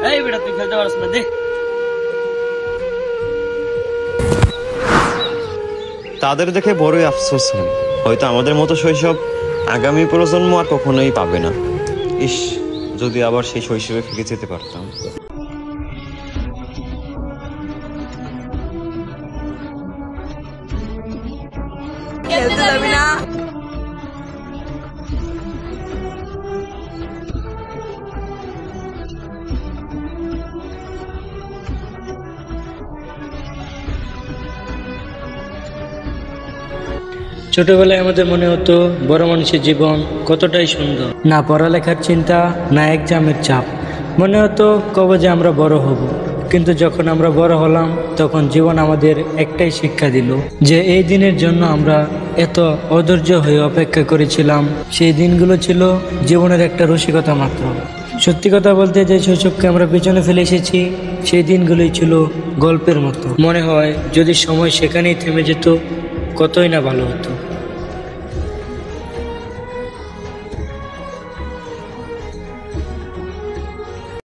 এই বেটা তুই খেলতে পারছ না, দেখ। তাদের দেখে বড়ই আফসোস হয়, হয়তো আমাদের মতো শৈশব আগামী প্রজন্ম আর কখনোই পাবে না। ইস, যদি আবার সেই শৈশবে ফিরে যেতে পারতাম। খেলতে যাবি না? ছোটবেলায় আমাদের মনে হতো বড় মানুষের জীবন কতটাই সুন্দর, না পড়ালেখার চিন্তা, না এক্সামের চাপ। মনে হতো কবে যে আমরা বড় হব। কিন্তু যখন আমরা বড় হলাম তখন জীবন আমাদের একটাই শিক্ষা দিল যে এই দিনের জন্য আমরা এত অধৈর্য হয়ে অপেক্ষা করেছিলাম, সেই দিনগুলো ছিল জীবনের একটা রসিকতা মাত্র। সত্যি কথা বলতে, যে শৈশবকে আমরা পেছনে ফেলে এসেছি সেই দিনগুলোই ছিল গল্পের মতো। মনে হয় যদি সময় সেখানেই থেমে যেত কতই না ভালো হতো।